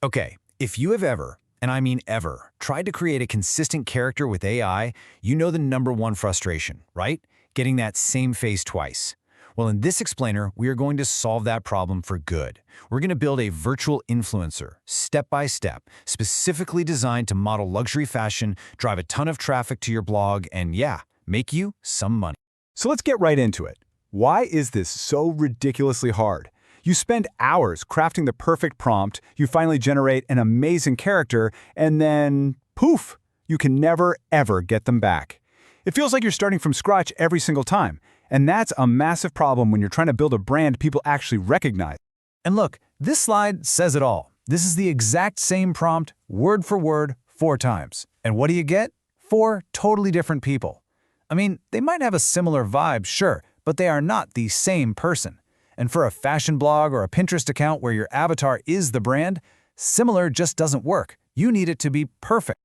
Okay, if you have ever, and I mean ever, tried to create a consistent character with AI, you know the #1 frustration, right? Getting that same face twice. Well, in this explainer, we are going to solve that problem for good. We're going to build a virtual influencer, step by step, specifically designed to model luxury fashion, drive a ton of traffic to your blog, and yeah, make you some money. So let's get right into it. Why is this so ridiculously hard? You spend hours crafting the perfect prompt, you finally generate an amazing character, and then poof, you can never, ever get them back. It feels like you're starting from scratch every single time, and that's a massive problem when you're trying to build a brand people actually recognize. And look, this slide says it all. This is the exact same prompt, word for word, 4 times. And what do you get? 4 totally different people. I mean, they might have a similar vibe, sure, but they are not the same person. And for a fashion blog or a Pinterest account where your avatar is the brand, similar just doesn't work. You need it to be perfect.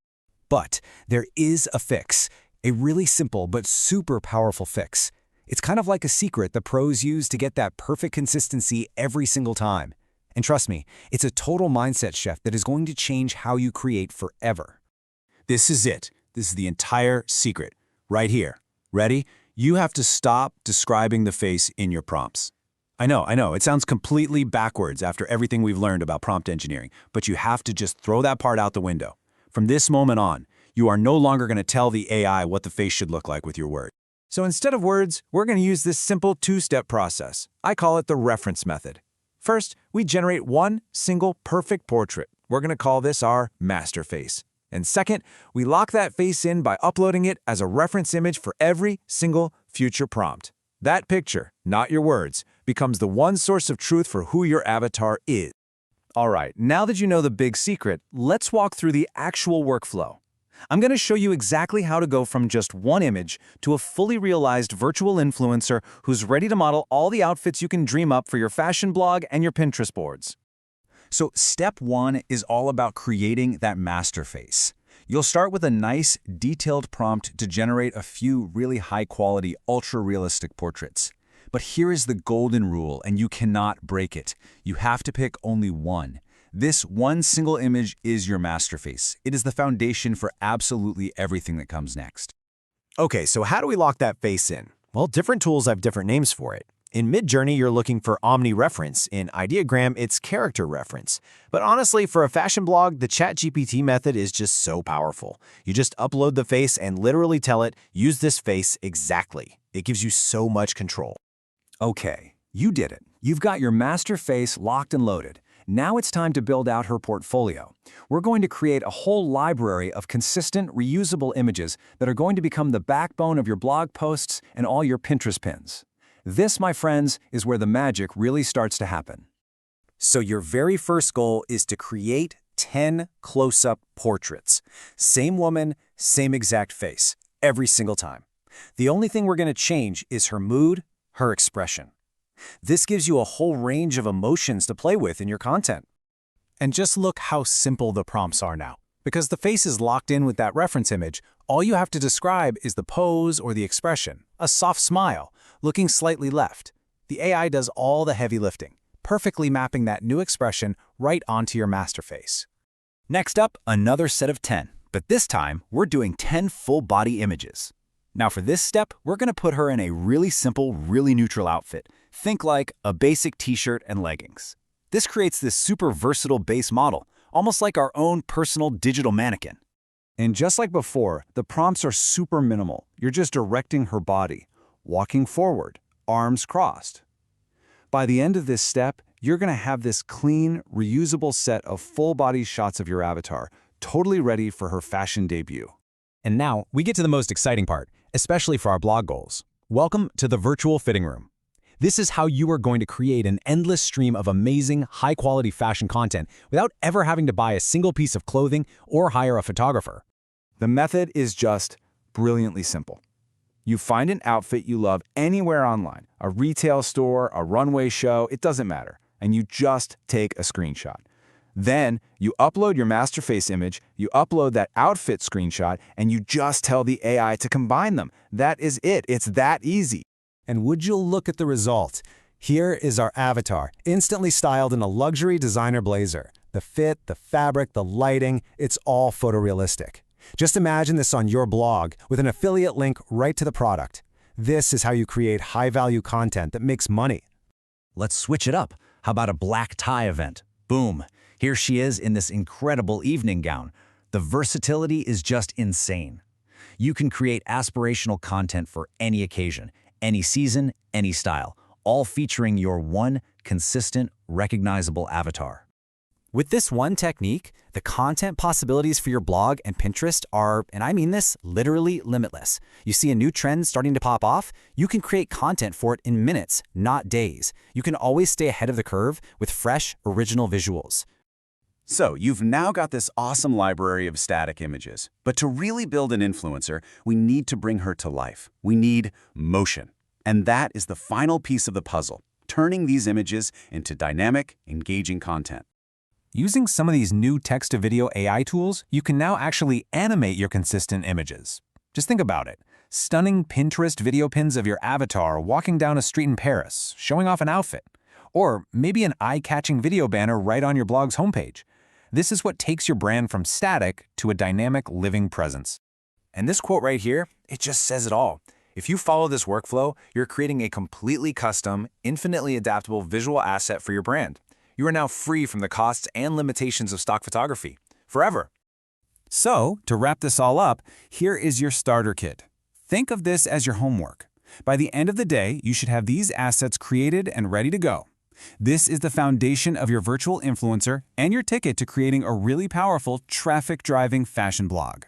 But there is a fix, a really simple but super powerful fix. It's kind of like a secret the pros use to get that perfect consistency every single time. And trust me, it's a total mindset shift that is going to change how you create forever. This is it. This is the entire secret. Right here. Ready? You have to stop describing the face in your prompts. I know, it sounds completely backwards after everything we've learned about prompt engineering, but you have to just throw that part out the window. From this moment on, you are no longer going to tell the AI what the face should look like with your words. So instead of words, we're going to use this simple 2-step process. I call it the reference method. First, we generate one single perfect portrait. We're going to call this our master face. And second, we lock that face in by uploading it as a reference image for every single future prompt. That picture, not your words, becomes the one source of truth for who your avatar is. All right, now that you know the big secret, let's walk through the actual workflow. I'm going to show you exactly how to go from just one image to a fully realized virtual influencer who's ready to model all the outfits you can dream up for your fashion blog and your Pinterest boards. So step 1 is all about creating that master face. You'll start with a nice, detailed prompt to generate a few really high-quality, ultra-realistic portraits. But here is the golden rule, and you cannot break it. You have to pick only one. This one single image is your masterpiece. It is the foundation for absolutely everything that comes next. Okay, so how do we lock that face in? Well, different tools have different names for it. In Midjourney, you're looking for omni-reference. In Ideogram, it's character reference. But honestly, for a fashion blog, the ChatGPT method is just so powerful. You just upload the face and literally tell it, use this face exactly. It gives you so much control. Okay, you did it. You've got your master face locked and loaded. Now it's time to build out her portfolio. We're going to create a whole library of consistent, reusable images that are going to become the backbone of your blog posts and all your Pinterest pins. This, my friends, is where the magic really starts to happen. So your very first goal is to create 10 close-up portraits. Same woman, same exact face, every single time. The only thing we're going to change is her mood, her expression. This gives you a whole range of emotions to play with in your content. And just look how simple the prompts are now. Because the face is locked in with that reference image, all you have to describe is the pose or the expression, a soft smile, looking slightly left. The AI does all the heavy lifting, perfectly mapping that new expression right onto your master face. Next up, another set of 10, but this time we're doing 10 full-body images. Now for this step, we're going to put her in a really simple, really neutral outfit. Think like a basic t-shirt and leggings. This creates this super versatile base model, almost like our own personal digital mannequin. And just like before, the prompts are super minimal. You're just directing her body, walking forward, arms crossed. By the end of this step, you're going to have this clean, reusable set of full-body shots of your avatar, totally ready for her fashion debut. And now we get to the most exciting part, especially for our blog goals. Welcome to the virtual fitting room. This is how you are going to create an endless stream of amazing, high-quality fashion content without ever having to buy a single piece of clothing or hire a photographer. The method is just brilliantly simple. You find an outfit you love anywhere online, a retail store, a runway show, it doesn't matter, and you just take a screenshot. Then you upload your master face image, you upload that outfit screenshot, and you just tell the AI to combine them. That is it. It's that easy. And would you look at the result? Here is our avatar, instantly styled in a luxury designer blazer. The The fit, the fabric, the lighting, it's all photorealistic. Just imagine this on your blog with an affiliate link right to the product. This is how you create high-value content that makes money. Let's switch it up. How about a black tie event? Boom. Here she is in this incredible evening gown. The versatility is just insane. You can create aspirational content for any occasion, any season, any style, all featuring your one consistent, recognizable avatar. With this one technique, the content possibilities for your blog and Pinterest are, and I mean this, literally limitless. You see a new trend starting to pop off, you can create content for it in minutes, not days. You can always stay ahead of the curve with fresh, original visuals. So, you've now got this awesome library of static images. But to really build an influencer, we need to bring her to life. We need motion. And that is the final piece of the puzzle, turning these images into dynamic, engaging content. Using some of these new text-to-video AI tools, you can now actually animate your consistent images. Just think about it. Stunning Pinterest video pins of your avatar walking down a street in Paris, showing off an outfit. Or maybe an eye-catching video banner right on your blog's homepage. This is what takes your brand from static to a dynamic, living presence. And this quote right here, it just says it all. If you follow this workflow, you're creating a completely custom, infinitely adaptable visual asset for your brand. You are now free from the costs and limitations of stock photography, forever. So, to wrap this all up, here is your starter kit. Think of this as your homework. By the end of the day, you should have these assets created and ready to go. This is the foundation of your virtual influencer and your ticket to creating a really powerful, traffic-driving fashion blog.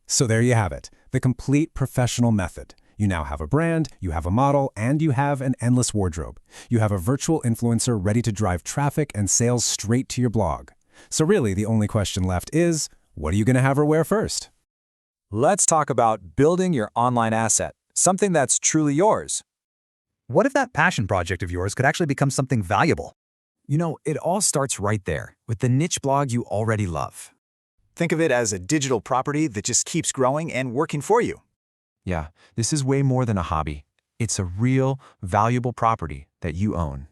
So there you have it, the complete professional method. You now have a brand, you have a model, and you have an endless wardrobe. You have a virtual influencer ready to drive traffic and sales straight to your blog. So really, the only question left is, what are you going to have her wear first? Let's talk about building your online asset, something that's truly yours. What if that passion project of yours could actually become something valuable? You know, it all starts right there, with the niche blog you already love. Think of it as a digital property that just keeps growing and working for you. Yeah, this is way more than a hobby. It's a real, valuable property that you own.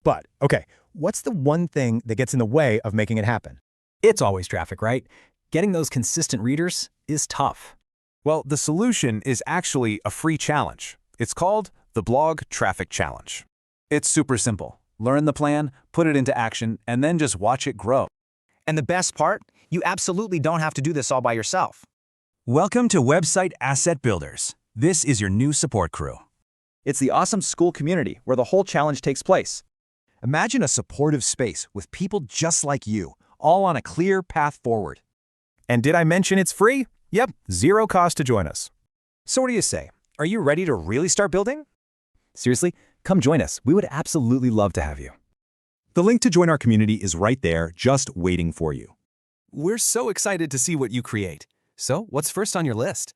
But, okay, what's the one thing that gets in the way of making it happen? It's always traffic, right? Getting those consistent readers is tough. Well, the solution is actually a free challenge. It's called the Blog Traffic Challenge. It's super simple. Learn the plan, put it into action, and then just watch it grow. And the best part, you absolutely don't have to do this all by yourself. Welcome to Website Asset Builders. This is your new support crew. It's the awesome school community where the whole challenge takes place. Imagine a supportive space with people just like you, all on a clear path forward. And did I mention it's free? Yep, zero cost to join us. So what do you say? Are you ready to really start building? Seriously, come join us. We would absolutely love to have you. The link to join our community is right there, just waiting for you. We're so excited to see what you create. So, what's first on your list?